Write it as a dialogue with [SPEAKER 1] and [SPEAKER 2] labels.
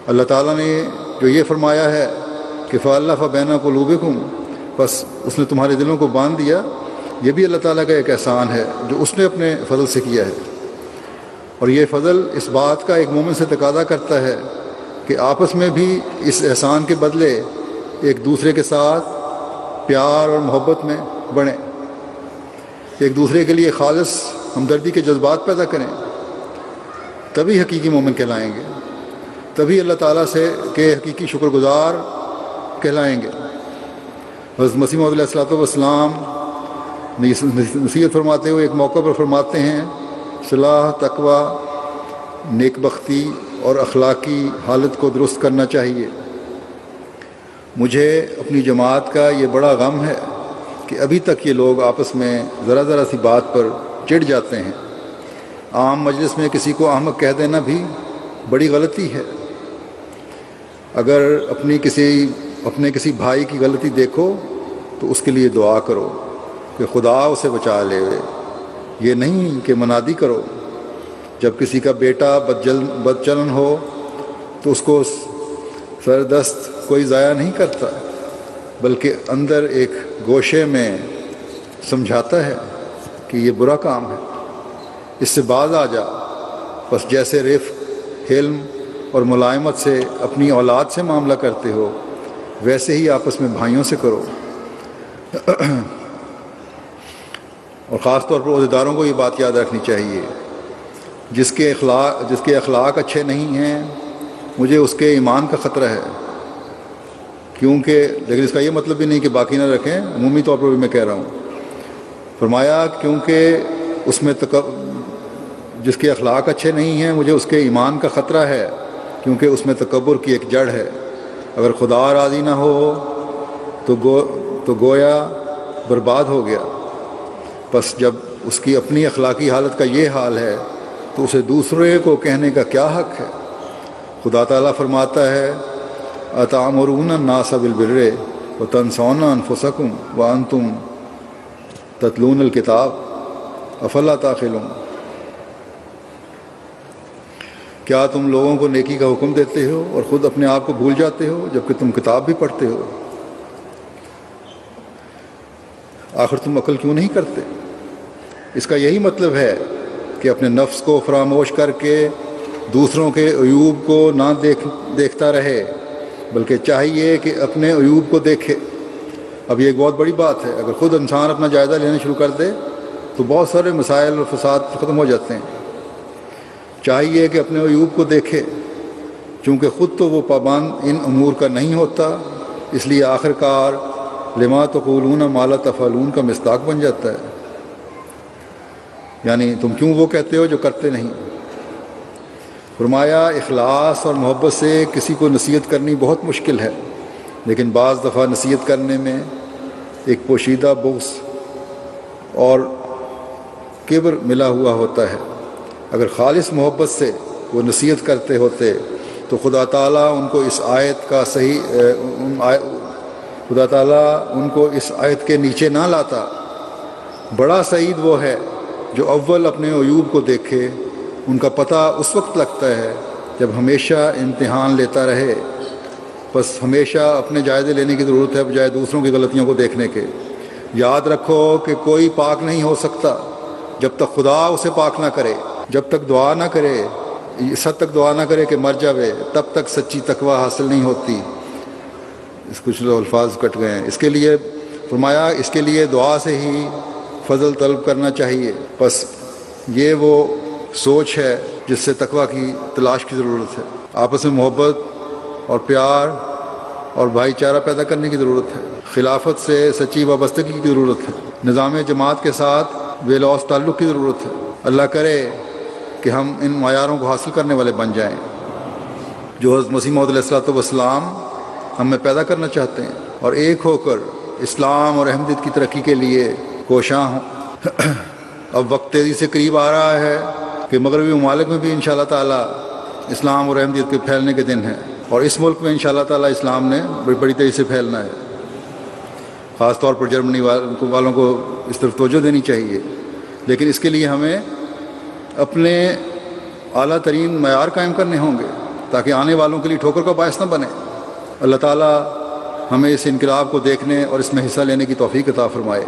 [SPEAKER 1] اللہ تعالیٰ نے جو یہ فرمایا ہے کہ فَأَلَّفَ بَيْنَ قُلُوبِكُمْ، بس اس نے تمہارے دلوں کو باندھ دیا، یہ بھی اللہ تعالیٰ کا ایک احسان ہے جو اس نے اپنے فضل سے کیا ہے۔ اور یہ فضل اس بات کا ایک مومن سے تقاضا کرتا ہے کہ آپس میں بھی اس احسان کے بدلے ایک دوسرے کے ساتھ پیار اور محبت میں بڑھیں، ایک دوسرے کے لیے خالص ہمدردی کے جذبات پیدا کریں، تبھی حقیقی مومن کہلائیں گے، تبھی اللہ تعالیٰ سے کے حقیقی شکر گزار کہلائیں گے۔ حضرت مسیح موعود علیہ الصلوۃ والسلام نصیحت فرماتے ہوئے ایک موقع پر فرماتے ہیں، صلاح، تقوی، نیک بختی اور اخلاقی حالت کو درست کرنا چاہیے۔ مجھے اپنی جماعت کا یہ بڑا غم ہے کہ ابھی تک یہ لوگ آپس میں ذرا ذرا سی بات پر چڑ جاتے ہیں۔ عام مجلس میں کسی کو احمق کہہ دینا بھی بڑی غلطی ہے۔ اگر اپنے کسی بھائی کی غلطی دیکھو تو اس کے لیے دعا کرو کہ خدا اسے بچا لے، یہ نہیں کہ منادی کرو۔ جب کسی کا بیٹا بد چلن ہو تو اس کو سردست کوئی ضائع نہیں کرتا، بلکہ اندر ایک گوشے میں سمجھاتا ہے کہ یہ برا کام ہے، اس سے باز آ جا۔ بس جیسے رفق، حلم اور ملائمت سے اپنی اولاد سے معاملہ کرتے ہو، ویسے ہی آپس میں بھائیوں سے کرو۔ اور خاص طور پر عہدیداروں کو یہ بات یاد رکھنی چاہیے، جس کے اخلاق اچھے نہیں ہیں، مجھے اس کے ایمان کا خطرہ ہے، کیونکہ لیکن اس کا یہ مطلب بھی نہیں کہ باقی نہ رکھیں، عمومی طور پر بھی میں کہہ رہا ہوں۔ فرمایا کیونکہ اس میں جس کے اخلاق اچھے نہیں ہیں، مجھے اس کے ایمان کا خطرہ ہے، کیونکہ اس میں تکبر کی ایک جڑ ہے۔ اگر خدا راضی نہ ہو تو گویا برباد ہو گیا۔ بس جب اس کی اپنی اخلاقی حالت کا یہ حال ہے تو اسے دوسرے کو کہنے کا کیا حق ہے؟ خدا تعالیٰ فرماتا ہے، أَتَأْمُرُونَ النَّاسَ بِالْبِرِّ وَتَنْسَوْنَ أَنفُسَكُمْ وَأَنْتُمْ تَتْلُونَ الْكِتَابَ أَفَلَا تَعْقِلُونَ۔ کیا تم لوگوں کو نیکی کا حکم دیتے ہو اور خود اپنے آپ کو بھول جاتے ہو جبکہ تم کتاب بھی پڑھتے ہو؟ آخر تم عقل کیوں نہیں کرتے؟ اس کا یہی مطلب ہے کہ اپنے نفس کو فراموش کر کے دوسروں کے عیوب کو نہ دیکھتا رہے، بلکہ چاہیے کہ اپنے عیوب کو دیکھے۔ اب یہ ایک بہت بڑی بات ہے، اگر خود انسان اپنا جائزہ لینا شروع کر دے تو بہت سارے مسائل اور فساد ختم ہو جاتے ہیں۔ چاہیے کہ اپنے عیوب کو دیکھے، چونکہ خود تو وہ پابند ان امور کا نہیں ہوتا، اس لیے آخر کار لما تقولون ما لا تفعلون کا مصداق بن جاتا ہے، یعنی تم کیوں وہ کہتے ہو جو کرتے نہیں۔ فرمایا اخلاص اور محبت سے کسی کو نصیحت کرنی بہت مشکل ہے، لیکن بعض دفعہ نصیحت کرنے میں ایک پوشیدہ بغض اور کبر ملا ہوا ہوتا ہے۔ اگر خالص محبت سے وہ نصیحت کرتے ہوتے تو خدا تعالیٰ ان کو اس آیت کے نیچے نہ لاتا۔ بڑا سعید وہ ہے جو اول اپنے عیوب کو دیکھے، ان کا پتہ اس وقت لگتا ہے جب ہمیشہ امتحان لیتا رہے۔ بس ہمیشہ اپنے جائزے لینے کی ضرورت ہے بجائے دوسروں کی غلطیوں کو دیکھنے کے۔ یاد رکھو کہ کوئی پاک نہیں ہو سکتا جب تک خدا اسے پاک نہ کرے، جب تک دعا نہ کرے، اس حد تک دعا نہ کرے کہ مر جاوے، تب تک سچی تقوی حاصل نہیں ہوتی۔ اس کچھ الفاظ کٹ گئے ہیں۔ اس کے لیے فرمایا اس کے لیے دعا سے ہی فضل طلب کرنا چاہیے۔ بس یہ وہ سوچ ہے جس سے تقوی کی تلاش کی ضرورت ہے۔ آپس میں محبت اور پیار اور بھائی چارہ پیدا کرنے کی ضرورت ہے۔ خلافت سے سچی وابستگی کی ضرورت ہے۔ نظام جماعت کے ساتھ بے لوث تعلق کی ضرورت ہے۔ اللہ کرے کہ ہم ان معیاروں کو حاصل کرنے والے بن جائیں جو حضرت مسیح موعود علیہ الصلوۃ والسلام ہم میں پیدا کرنا چاہتے ہیں، اور ایک ہو کر اسلام اور احمدیت کی ترقی کے لیے کوشاں ہوں۔ اب وقت تیزی سے قریب آ رہا ہے کہ مغربی ممالک میں بھی انشاءاللہ تعالیٰ اسلام اور احمدیت کے پھیلنے کے دن ہیں، اور اس ملک میں انشاءاللہ تعالیٰ اسلام نے بڑی تیزی سے پھیلنا ہے۔ خاص طور پر جرمنی والوں کو اس طرف توجہ دینی چاہیے، لیکن اس کے لیے ہمیں اپنے اعلیٰ ترین معیار قائم کرنے ہوں گے۔ تاکہ آنے والوں کے لیے ٹھوکر کا باعث نہ بنے۔ اللہ تعالیٰ ہمیں اس انقلاب کو دیکھنے اور اس میں حصہ لینے کی توفیق عطا فرمائے۔